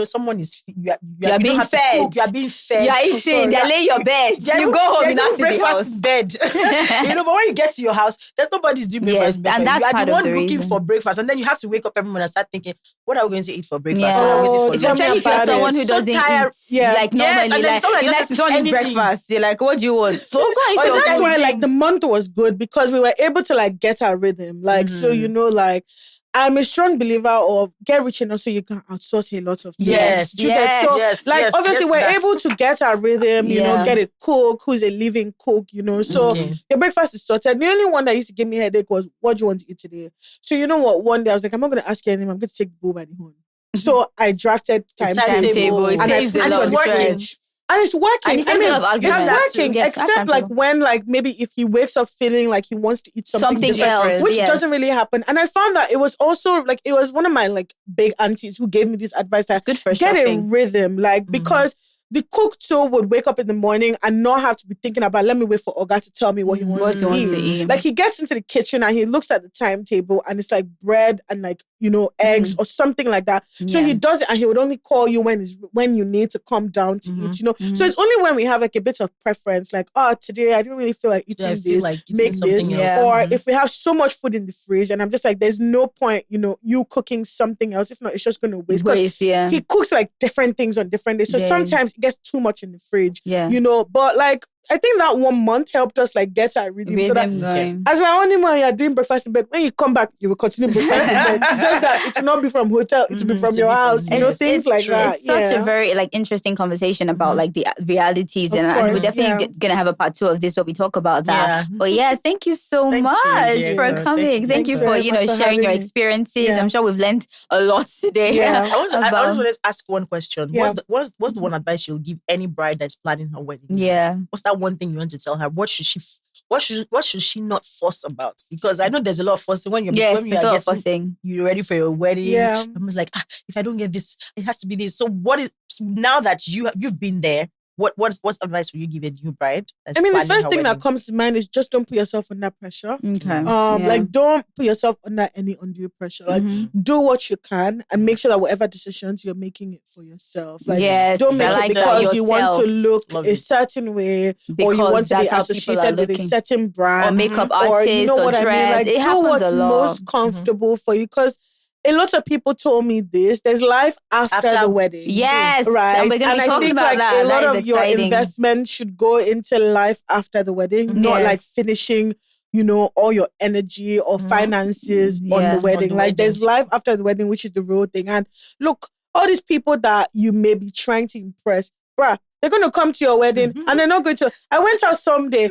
someone is you are being fed. You are being fed. You are eating. They're laying your bed. You go home, you not see the house. Bed. But when you get to your house, there's nobody's doing breakfast. And that's you are the one looking reason for breakfast, and then you have to wake up every morning and start thinking, what are we going to eat for breakfast? Yeah. What are we waiting for? Especially if you're someone who doesn't eat like normally, like you like don't eat breakfast. You're like, what do you want? So that's why like the month was good, because we were able to like get our rhythm. Like so, like. I'm a strong believer of get rich enough so you can outsource a lot of things. Obviously we're able to get our rhythm, get a cook who's a living cook, So your breakfast is sorted. The only one that used to give me a headache was, what do you want to eat today? So you know what? One day I was like, I'm not going to ask you anything. I'm going to take the bull by the horn. So I drafted timetable and I put it on the fridge. And it's working. It's working. Except like when like maybe if he wakes up feeling like he wants to eat something else, which doesn't really happen. And I found that it was also like, it was one of my like big aunties who gave me this advice that good for get shopping. a rhythm, like because the cook too would wake up in the morning and not have to be thinking about, let me wait for Oga to tell me what he wants to eat. Like, he gets into the kitchen and he looks at the timetable and it's like bread and like, eggs or something like that. So he does it and he would only call you when you need to come down to eat, So it's only when we have like a bit of preference, like, today I didn't really feel like eating this, make this. Yeah. Or if we have so much food in the fridge and I'm just like, there's no point, you cooking something else. If not, it's just going to waste. He cooks like different things on different days. So sometimes it gets too much in the fridge, but like, I think that 1 month helped us like get our rhythm. So that as we're on him when you're doing breakfast in bed, when you come back, you will continue breakfast in bed. It's just that it will not be from hotel, it will be from your house. Things like that. It's such a very like interesting conversation about like the realities, and we're definitely gonna have a part 2 of this where we talk about that. But thank you so much for coming. Thank you for sharing your experiences. I'm sure we've learned a lot today. I just want to ask one question. What's the one advice you'll give any bride that's planning her wedding? What's that one thing you want to tell her? What should she not fuss about? Because I know there's a lot of fussing when you're ready for your wedding. I'm just like, if I don't get this, it has to be this. So what is, now that you've been there, what advice will you give a new bride? I mean, the first thing that comes to mind is just don't put yourself under pressure. Like, don't put yourself under any undue pressure. Like, do what you can and make sure that whatever decisions you're making it for yourself. Like, don't make it because you want to look a certain way, or you want to be associated with a certain brand, or makeup artist, or dress. Like, do what's most comfortable for you, because a lot of people told me this. There's life after the wedding. Yes. Right. And we're going to be talking about that. A lot of your investment should go into life after the wedding, not like finishing, all your energy or finances on the wedding. Like, there's life after the wedding, which is the real thing. And look, all these people that you may be trying to impress, bruh, they're going to come to your wedding and they're not going to... I went out someday,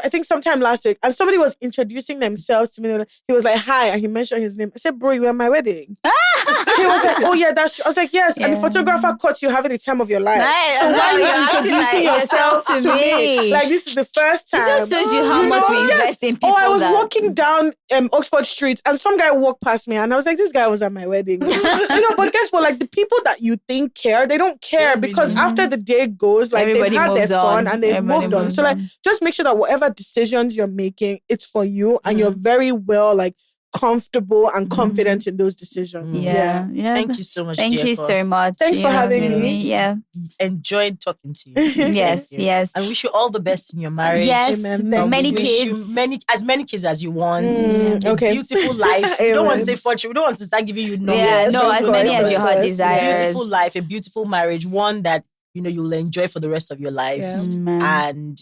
I think sometime last week, and somebody was introducing themselves to me. He was like, hi, and he mentioned his name. I said, bro, you were at my wedding. He was like, oh yeah, that's... I was like, yes. And the photographer caught you having the time of your life. Right. So why are you introducing yourself to me? Like, this is the first time. It just shows you how much we invest in people. I was walking down Oxford Street and some guy walked past me and I was like, this guy was at my wedding. But guess what? Like, the people that you think care, they don't care, because after the day goes, like, they've had their fun and they've moved on. So like, just make sure that whatever decisions you're making, it's for you and you're very well like comfortable and confident in those decisions. Yeah. Thank you so much. Thank you so much. Thanks for having me. Yeah. Enjoyed talking to you. Yes. I wish you all the best in your marriage. Yes. Many kids. As many kids as you want. Beautiful life. We don't want to say fortune. We don't want to start giving you numbers. As many as your heart desires. Beautiful life, a beautiful marriage, one that you'll enjoy for the rest of your lives. And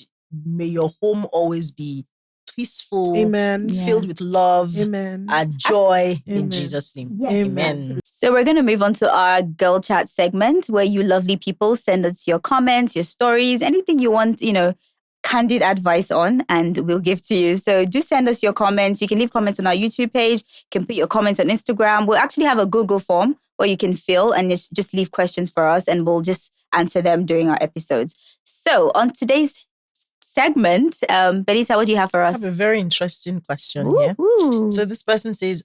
may your home always be peaceful, filled with love and joy in Jesus' name. Amen. So we're going to move on to our Girl Chat segment, where you lovely people send us your comments, your stories, anything you want, candid advice on, and we'll give to you. So do send us your comments. You can leave comments on our YouTube page. You can put your comments on Instagram. We'll actually have a Google form where you can fill and just leave questions for us, and we'll just answer them during our episodes. So on today's segment, Benita, what do you have for us? I have a very interesting question here. So this person says,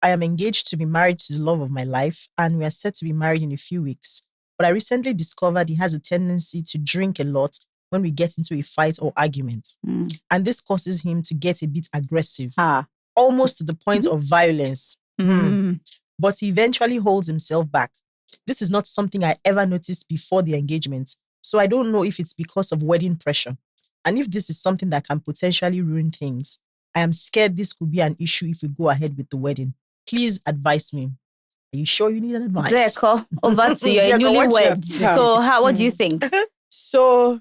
I am engaged to be married to the love of my life, and we are set to be married in a few weeks. But I recently discovered he has a tendency to drink a lot when we get into a fight or argument. And this causes him to get a bit aggressive, almost to the point of violence. But he eventually holds himself back. This is not something I ever noticed before the engagement, so I don't know if it's because of wedding pressure. And if this is something that can potentially ruin things, I am scared this could be an issue if we go ahead with the wedding. Please advise me. Are you sure you need an advice? Dieko, over to your newlyweds. So what do you think? So,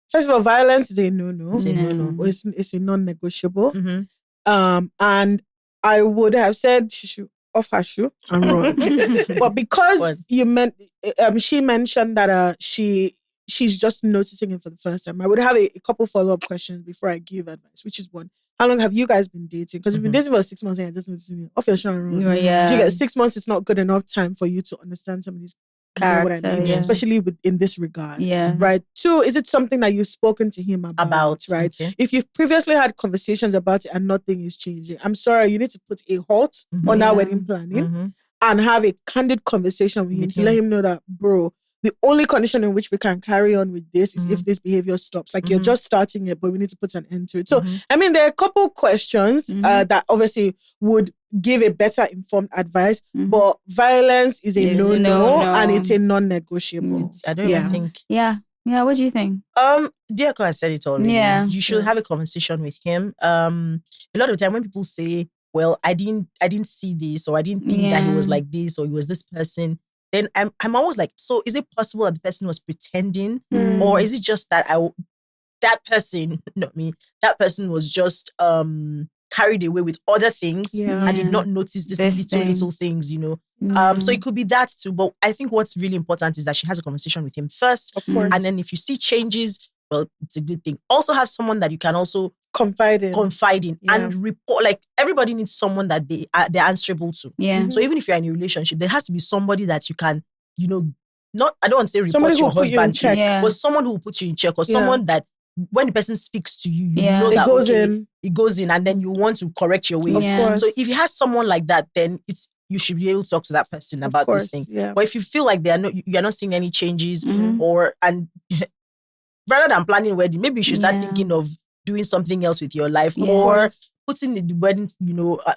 first of all, violence is a no-no. It's a non-negotiable. And I would have said she should off her shoe and run. But because she mentioned that she's just noticing it for the first time, I would have a couple follow-up questions before I give advice, which is one, how long have you guys been dating? Because you've been dating for 6 months and you're just noticing it. Off your shoe and run. Do you get 6 months? It's not good enough time for you to understand somebody's character, especially in this regard. Right. 2, is it something that you've spoken to him about? Right. Okay. If you've previously had conversations about it and nothing is changing, I'm sorry, you need to put a halt on our wedding planning and have a candid conversation with him to let him know that, bro, the only condition in which we can carry on with this is if this behavior stops. Like you're just starting it, but we need to put an end to it. So, I mean, there are a couple questions that obviously would give a better informed advice, but violence is a no, and it's a non-negotiable. I don't even think. Yeah, what do you think? Dieko has said it already. Yeah. You should have a conversation with him. A lot of the time when people say, well, I didn't see this, or I didn't think that he was like this, or he was this person, then I'm always like, so is it possible that the person was pretending? Or is it just that that person was just carried away with other things and did not notice these little things, So it could be that too. But I think what's really important is that she has a conversation with him first. Of course. And then if you see changes, well, it's a good thing. Also have someone that you can also confide in and report. Like everybody needs someone that they're answerable to. Yeah. So even if you're in a relationship, there has to be somebody that you can, not, I don't want to say report somebody your who husband put you in check. but someone who will put you in check, or someone that when the person speaks to you, you know that it goes in, and then you want to correct your ways. Of course. So if you have someone like that, then you should be able to talk to that person about this thing. Yeah. But if you feel like you're not seeing any changes, and rather than planning a wedding, maybe you should start thinking of doing something else with your life, or putting the wedding,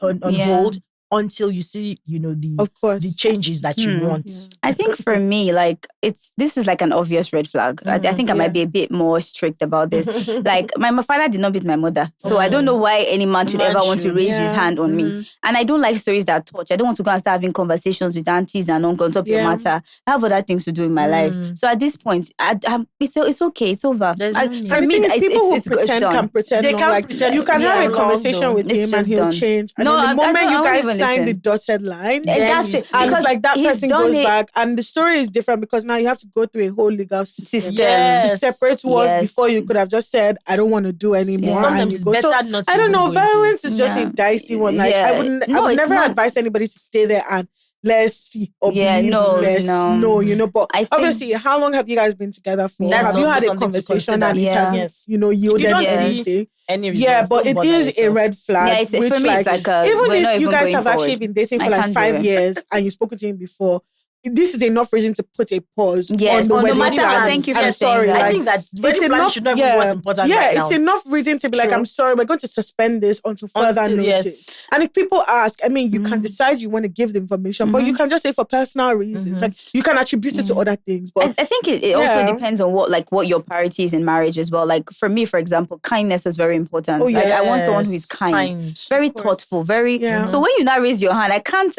on hold until you see, the changes that you want. I think for me, like this is like an obvious red flag. I think I might be a bit more strict about this. Like my father did not beat my mother, so I don't know why any man should ever want to raise his hand on me. And I don't like stories that touch. I don't want to go and start having conversations with aunties and uncles on top of your matter. I have other things to do in my life. So at this point, it's okay. It's over. For me, people who pretend can pretend. They can pretend. You can have a conversation with him and he'll change. And the moment you guys sign the dotted line, and it's like that person goes back, and the story is different because now you have to go through a whole legal system to separate wars before you could have just said, I don't want to do anymore. Sometimes it's better not to. I don't know, violence is just a dicey one. Like I would never advise anybody to stay there and let's see or believe let's know, but obviously, how long have you guys been together for? Have you had a conversation and it has yielded anything? But it is a red flag. For me, it's like even if you guys have actually been dating for like 5 years and you've spoken to him before, this is enough reason to put a pause on the wedding plan. Thank you for I'm sorry. saying that. I think that wedding plan should not be what's important right now. It's enough reason to be like, I'm sorry, we're going to suspend this until further notice. And if people ask, I mean, you can decide you want to give the information, but you can just say for personal reasons. Like you can attribute it to other things. But I think it also depends on what your priority is in marriage as well. Like for me, for example, kindness was very important. Like I want someone who is kind. Very thoughtful, very. So when you now raise your hand, I can't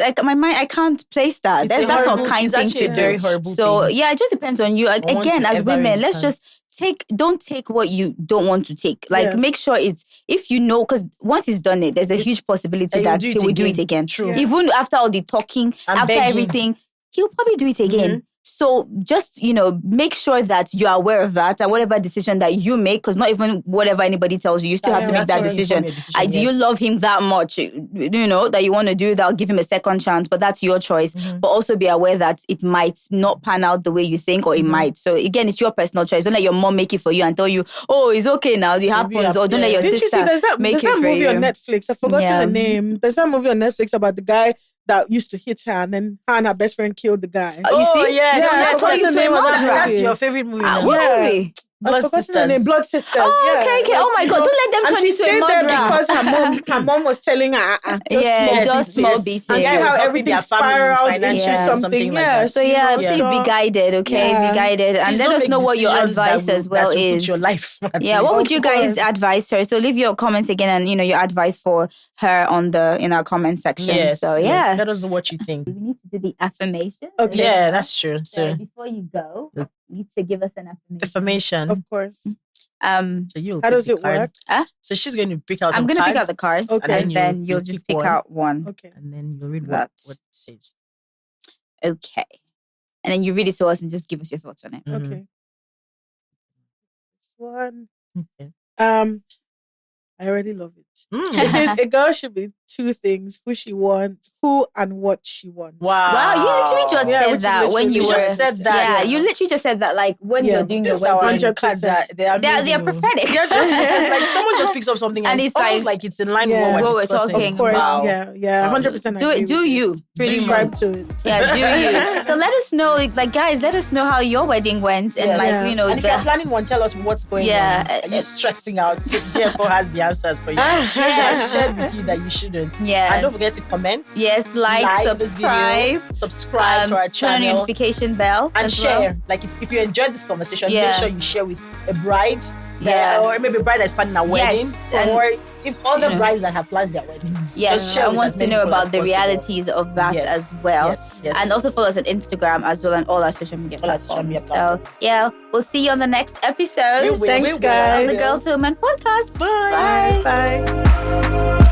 place that. That's not kind thing to do. So it just depends on you. Again, as women, let's just don't take what you don't want to take. Like make sure if you know, because once he's done it, there's a huge possibility that he will do it again. True. Even after all the talking, after everything, he'll probably do it again. So just, make sure that you're aware of that, and whatever decision that you make, because not even whatever anybody tells you, you still have to make that decision. Do you love him that much, that you want to do that, give him a second chance, but that's your choice. But also be aware that it might not pan out the way you think, or it might. So again, it's your personal choice. Don't let your mom make it for you and tell you, oh, it's okay now, it happens. Or don't let your sister make it for you. There's that movie on Netflix, I've forgotten the name. There's that movie on Netflix about the guy that used to hit her, and then her and her best friend killed the guy. You see? That's your favorite movie. What movie? Blood Sisters. Blood Sisters. Okay. Oh my God! Don't let them turn into a murderer. Because her mom was telling her, just small beats. And how everything spiraled into something. So please be guided, okay? Be guided, and let us know what your advice as well is. Your life. What would you guys advise her? So leave your comments again, and your advice for her in our comment section. Yes. So let us know what you think. We need to do the affirmation. Okay. Yeah, that's true. So before you go, you need to give us an affirmation. Of course. So how does it work? So she's going to pick out. I'm going to pick out the cards, and then you'll just pick out one. Okay. And then you'll read what it says. Okay. And then you read it to us and just give us your thoughts on it. Okay. This one. Okay. I already love it. It says a girl should be two things: who she wants, who and what she wants. Wow, you literally just said that when you said that. Yeah, you literally just said that like when you're doing your wedding. 100%. They're prophetic. They're just like someone just picks up something and it's almost like it's in line with what we're talking Of course, about. Yeah, 100%. Do you subscribe to it? Yeah, do you? So let us know, like guys, let us know how your wedding went and and if you're planning one, tell us what's going on. Are you stressing out? Dieko has the answers for you. She has shared with you that you shouldn't. Yeah. And don't forget to comment. Yes, like subscribe to our channel. Turn on the notification bell. And share. Well. Like if you enjoyed this conversation, make sure you share with a bride. Or maybe a bride that's planning a wedding. Or if other brides that have planned their weddings. Yes, I want to know about the realities of that as well. Yes. And also follow us on Instagram as well and all our social media platforms. So we'll see you on the next episode. Thanks, guys. Of the Girl to Woman podcast. Bye. Bye.